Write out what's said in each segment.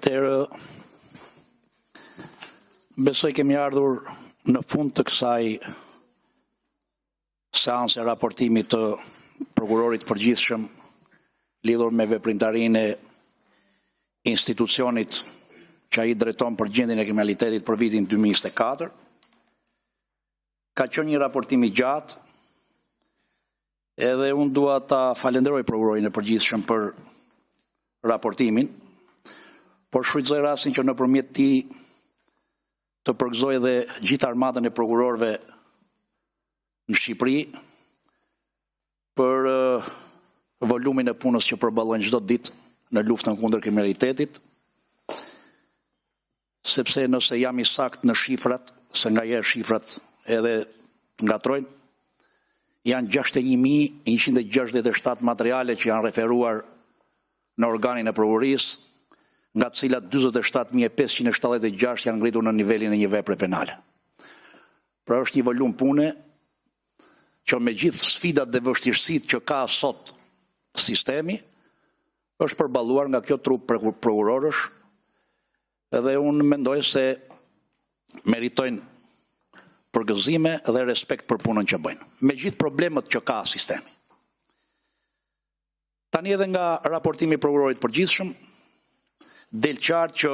Atëherë, besoj kemi ardhur në fund të kësaj seanse e raportimit të prokurorit përgjithshëm lidhur me veprimtarinë e institucionit që ai drejton përgjendjen e kriminalitetit për vitin 2024. Ka qenë një raportim i gjatë, edhe unë dua ta falenderoj prokurorin e përgjithshëm për raportimin, por shfrytëzoj rastin që nëpërmjet tij të përgëzoj edhe gjithë armatën e prokurorëve në Shqipëri për volumin e punës që përballojnë çdo ditë në luftën kundër kriminalitetit, sepse nëse jam i saktë në shifrat, se ngaherë shifrat edhe ngatrojnë, janë 61.167 materiale që janë referuar në organin e prokurisë, nga të cilat 47.576 janë ngritur në nivelin e një vepre penale. Pra është një volum pune që me gjithë sfidat dhe vështirësitë që ka sot sistemi, është përballuar nga kjo trup prokurorësh, edhe unë mendoj se meritojnë përgëzime dhe respekt për punën që bëjnë, me gjithë problemet që ka sistemi. Tani edhe nga raportimi i prokurorit përgjithshëm, del qartë që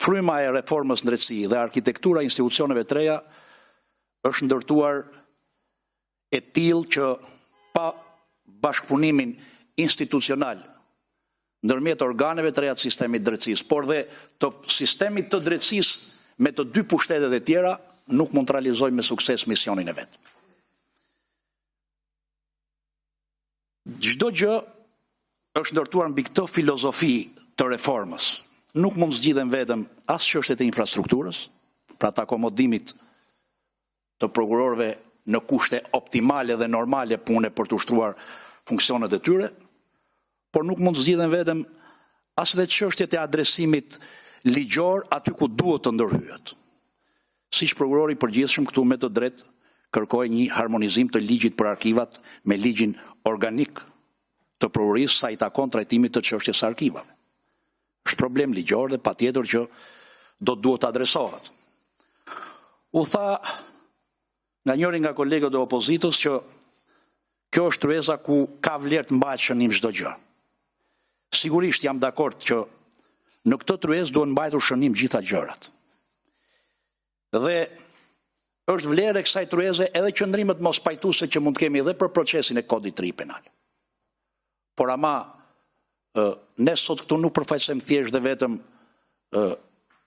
fryma e reformës në drejtësi dhe arkitektura e institucioneve të reja është ndërtuar e tillë që pa bashkëpunimin institucional ndërmjet organeve të reja të sistemit të drejtësisë, por dhe të sistemit të drejtësisë me të dy pushtetet e tjera, nuk mund të realizojmë me sukses misionin e vet. Çdo gjë është ndërtuar mbi këtë filozofi të reformës. Nuk mund zgjidhen vetëm as çështjet e infrastrukturës, pra të akomodimit të prokurorëve në kushte optimale dhe normale pune për të ushtruar funksionet e tyre, por nuk mund zgjidhen vetëm as dhe çështjet e adresimit ligjor aty ku duhet të ndërhyet. Siç prokurori i përgjithshëm këtu me të drejtë kërkoi një harmonizim të ligjit për arkivat me ligjin organik të prokurisë sa i takon trajtimit të çështjes së arkivave. Është problem ligjor dhe patjetër që duhet adresohet. U tha nga njëri nga kolegët e opozitës që kjo është tryeza ku ka vlerë të mbahet shënim çdo gjë. Sigurisht jam dakord që në këtë tryezë duhen mbajtur shënim gjitha gjërat. Dhe është vlerë e kësaj tryeze edhe qëndrimet mos pajtuese që mund të kemi edhe për procesin e kodit të ri penal. Por ama ne sot këtu nuk përfaqësojmë thjesht dhe vetëm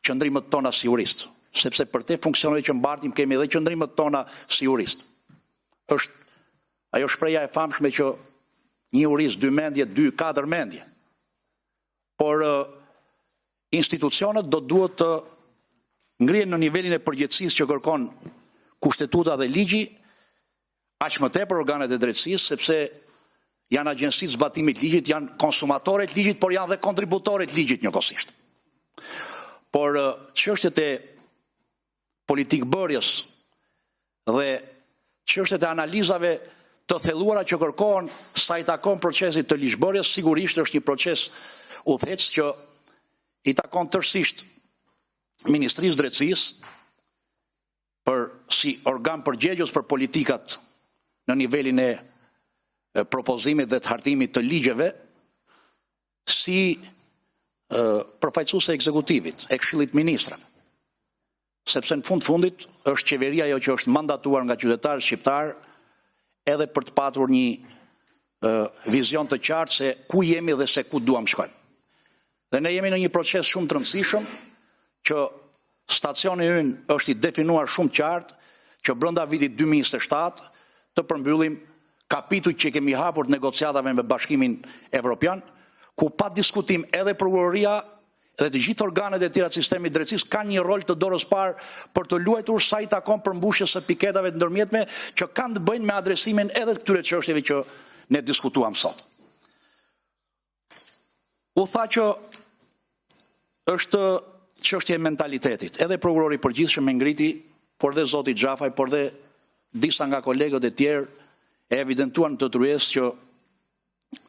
qëndrimet tona si jurist, sepse për te funksionet që mbartim kemi edhe qëndrimet tona si jurist. Është ajo shpreha e famshme që një jurist 2 mendje, 2-4 mendje. Por institucionet duhet të ngrihen në nivelin e përgjegjësisë që kërkon kushtetuta dhe ligji, aq më tepër organet e drejtësisë, sepse janë agjensitë zbatimit ligjit, janë konsumatorët e ligjit, por janë dhe kontributorët e ligjit njëkohësisht. Por çështjet e politikbërjes dhe çështjet e analizave të thelluara që kërkohen sa i takon procesit të ligjbërjes, sigurisht është një proces udhëhec që i takon tërësisht Ministrisë Drejtësisë për si organ përgjegjës për politikat në nivelin e propozimit dhe të hartimit të ligjeve, si përfaqësues e ekzekutivit, e Këshillit të Ministrave. Sepse në fundit është qeveria ajo që është mandatuar nga qytetarët shqiptar edhe për të patur një vizion të qartë se ku jemi dhe se ku duam shkojmë. Dhe ne jemi në një proces shumë të rëndësishëm që stacioni ynë është i definuar shumë qartë që brenda vitit 2027 të përmbyllim kapitujt që kemi hapur të negociatave me Bashkimin Evropian, ku pa diskutim edhe prokuroria dhe të gjithë organet e tjera të sistemit drejtësisë kanë një rol të dorës parë për të luajtur sa i takon përmbushjes së piketave të ndërmjetme që kanë të bëjnë me adresimin edhe të këtyre çështjeve që ne diskutuam sot. U tha që është çështje e mentalitetit. Edhe prokurori i përgjithshëm e ngriti, por dhe zoti Xhafaj, por dhe disa nga kolegët e tjerë e evidentuan të tryezë që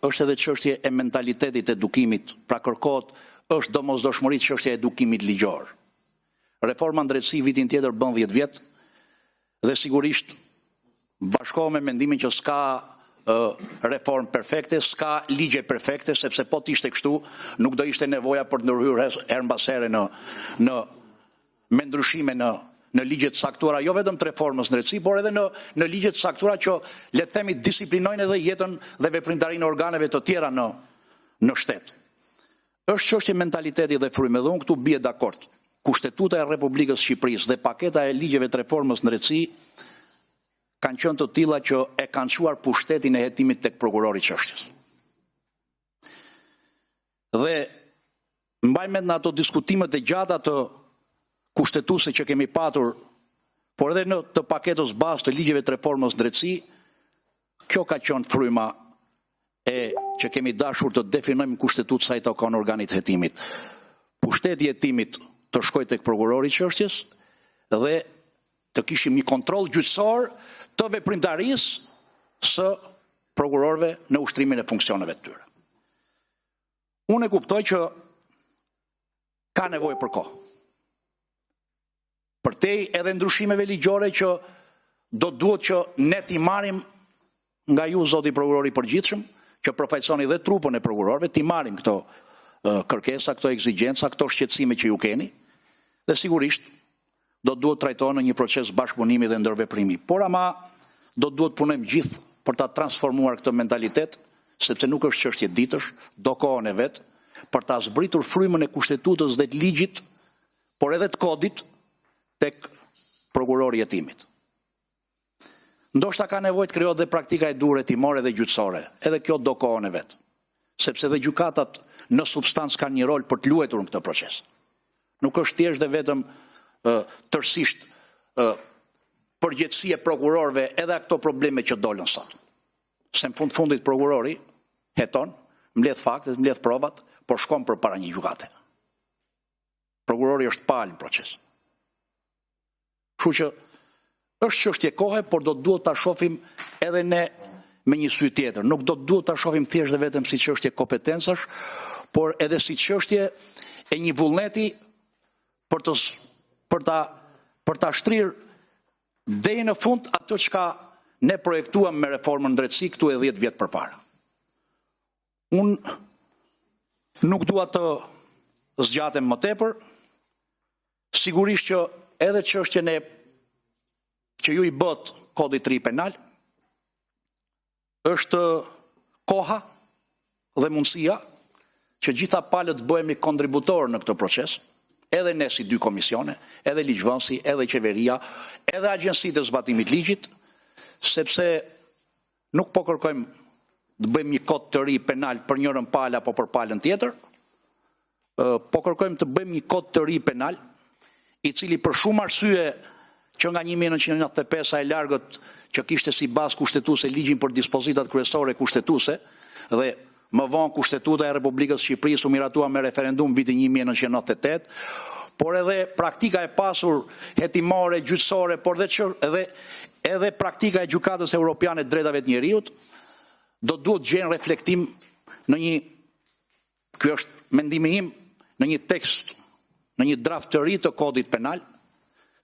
është edhe çështje e mentalitetit, edukimit, pra kërkohet është domosdoshmëri çështja e edukimit ligjor. Reforma në drejtësi vitin tjetër bën 10 vjet dhe sigurisht bashkohem me mendimin që s'ka reformë perfekte, s'ka ligje perfekte, sepse po t'ishte kështu, nuk do ishte nevoja për të ndërhyrë her mbas here me ndryshime në ligjet saktuara, jo vetëm të reformës në drejtësi, por edhe në ligjet saktuara që le të themi disiplinojnë edhe jetën dhe veprimtarinë e organeve të tjera në shtet. Është çështje mentaliteti dhe fryme, dhe unë këtu bie dakord. Kushtetuta e Republikës Shqipërisë dhe paketa e ligjeve të reformës në drejtësi kanë qenë të tilla që e kanë çuar pushtetin e hetimit tek prokurori i çështjes. Dhe mbaj mend në ato diskutimet e gjata të kushtetuese që kemi patur, por edhe në të paketës bazë të ligjeve të reformës në drejtësi, kjo ka qenë fryma e që kemi dashur të definojmë kushtetutë sa i takon organit hetimit. Pushteti i hetimit të shkojë tek prokurori i çështjes dhe të kishim një kontroll gjyqësor të veprimtarisë së prokurorëve në ushtrimin e funksioneve të tyre. Unë e kuptoj që ka nevojë për kohë. Përtej edhe ndryshimeve ligjore që do duhet që ne t'i marrim nga ju, zoti prokurori i përgjithshëm, që përfaqësoni dhe trupën e prokurorëve, t'i marrim këto kërkesa, këto ekzigjenca, këto shqetësime që ju keni, dhe sigurisht do duhet trajtohen në një proces bashkëpunimi dhe ndërveprimi. Por ama do duhet punojmë gjithë për ta transformuar këtë mentalitet, sepse nuk është çështje ditësh, do kohën e vet, për ta zbritur frymën e kushtetutës dhe të ligjit, por edhe të kodit tek prokurori i hetimit. Ndoshta ka nevojë të krijohet dhe praktika e durë hetimore dhe gjyqësore. Edhe kjo do kohën e vet. Sepse dhe gjykatat në substancë kanë një rol për të luajtur në këtë proces. Nuk është thjesht dhe vetëm tërësisht përgjegjësi e prokurorëve edhe ato probleme që dolën sot. Se në fundit prokurori heton, mbledh faktet, mbledh provat, por shkon përpara një gjykate. Prokurori është palë në proces. Kështu që është çështje kohe, por do duhet ta shohim edhe ne me një sy tjetër. Nuk do duhet ta shohim thjesht dhe vetëm si çështje kompetencash, por edhe si çështje e një vullneti për ta shtrirë deri në fund atë çka ne projektuam me reformën në drejtësi këtu e 10 vjet përpara. Unë nuk dua të zgjatem më tepër. Sigurisht që edhe çështjen që ju i bët kodit të ri penal është koha dhe mundësia që gjitha palët bëhemi kontributor në këtë proces, edhe ne si dy komisione, edhe ligjvënësi, edhe qeveria, edhe agjencitë e zbatimit ligjit, sepse nuk po kërkojmë të bëjmë një kod të ri penal për njërën palë apo për palën tjetër, po kërkojmë të bëjmë një kod të ri penal, i cili për shumë arsye që nga 1995 e largët që kishte si bazë kushtetuese ligjin për dispozitat kryesore kushtetuese dhe më vonë Kushtetuta e Republikës Shqipërisë u miratua me referendum vitin 1998, por edhe praktika e pasur hetimore, gjyqësore, por edhe praktika e Gjykatës Europiane të Drejtave të Njerëzit do duhet gjejnë reflektim në një, ky është mendimi im, në një tekst, në një draft të ri të kodit penal.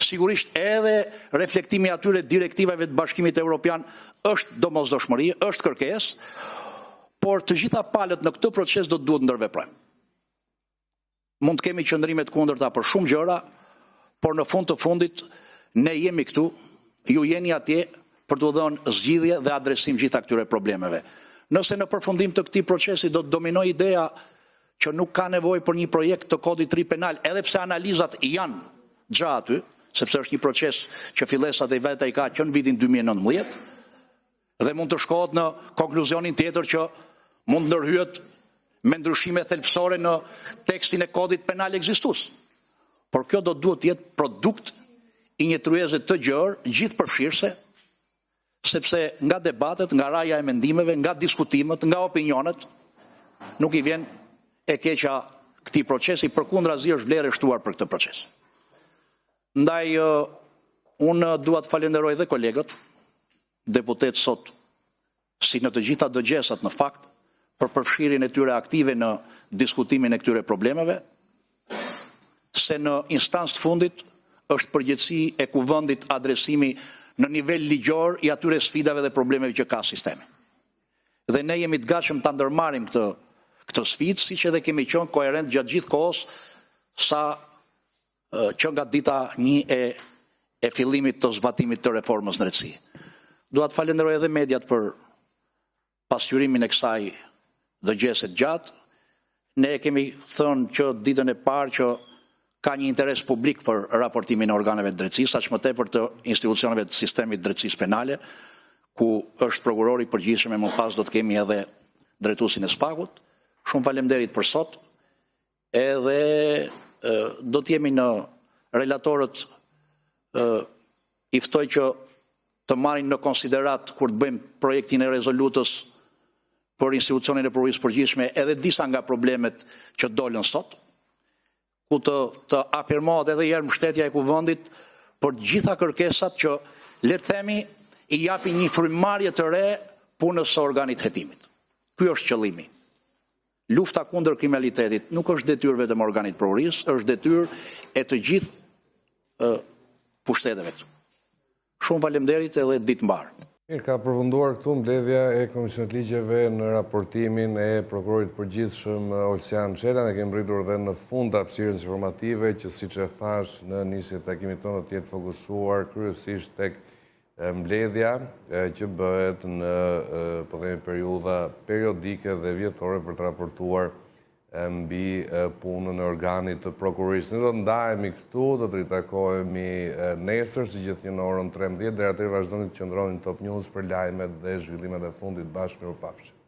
Sigurisht edhe reflektimi atyre direktivave të Bashkimit Evropian është domosdoshmëri, është kërkesë, por të gjitha palët në këtë proces do të duhet ndërveprojmë. Mund të kemi qëndrime të kundërta për shumë gjëra, por në fund të fundit ne jemi këtu, ju jeni atje për të dhënë zgjidhje dhe adresim gjitha këtyre problemeve. Nëse në përfundim të këtij procesi do të dominojë ideja që nuk ka nevojë për një projekt të kodit të ri penal, edhe pse analizat janë gjatë aty, sepse është një proces që fillesat e vetë i ka që në vitin 2019, dhe mund të shkohet në konkluzionin tjetër që mund ndërhyet me ndryshime thelbësore në tekstin e kodit penal ekzistues. Por kjo do duhet të jetë produkt i një tryeze të gjerë, gjithë përfshirëse, sepse nga debatet, nga raja e mendimeve, nga diskutimet, nga opinionet, nuk i vjen e keqa këtij procesi, përkundrazi është vlerë e shtuar për këtë proces. Ndaj unë dua të falenderoj dhe kolegët, deputet sot, si në të gjitha dëgjesat në fakt, për përfshirjen e tyre aktive në diskutimin e këtyre problemeve, se në instancë të fundit është përgjegjësi e kuvendit adresimi në nivel ligjor i atyre sfidave dhe problemeve që ka sistemi. Dhe ne jemi të gatshëm ta ndërmarrim këtë sfidë, siç edhe kemi qenë koherent gjatë gjithë kohës që nga dita 1 e fillimit të zbatimit të reformës në drejtësi. Dua të falenderoj edhe mediat për pasqyrimin e kësaj dëgjese të gjatë. Ne kemi thënë që ditën e parë që ka një interes publik për raportimin e organeve të drejtësisë, aq më tepër të institucioneve të sistemit të drejtësisë penale, ku është prokurori i përgjithshëm e më pas do të kemi edhe drejtuesin e SPAK-ut. Shumë faleminderit për sot. Edhe do të jemi në relatorët i ftoj që të marrin në konsiderat kur të bëjmë projektin e rezolutës për institucionin e prokurorisë përgjithshme edhe disa nga problemet që dolën sot, ku të afirmohet edhe herë mbështetja e kuvendit për gjitha kërkesat që le të themi i japi një frymëmarrje të re punës së organit hetimit. Ky është qëllimi. Lufta kundër kriminalitetit nuk është detyrë vetëm e organit prokurorisë, është detyrë e të gjithë pushteteve. Shumë faleminderit edhe ditë mbar. Mirë, ka përfunduar këtu mbledhja e Komisionit Ligjeve në raportimin e prokurorit përgjithshëm Olsian Çela. Ne kemi rritur dhe në fund të hapësirës informative që, siç e thash në nisje të takimit tonë, do të jetë fokusuar kryesisht tek mbledhja që bëhet në periudha periodike dhe vjetore për të raportuar mbi punën e organit të prokurorisë. Ne do të ndahemi këtu, do të ritakohemi nesër, si gjithnjë në orën 13, deri atëherë vazhdoni të qëndroni në Top News për lajmet dhe zhvillimet e fundit. Bashkë, mirupafshim.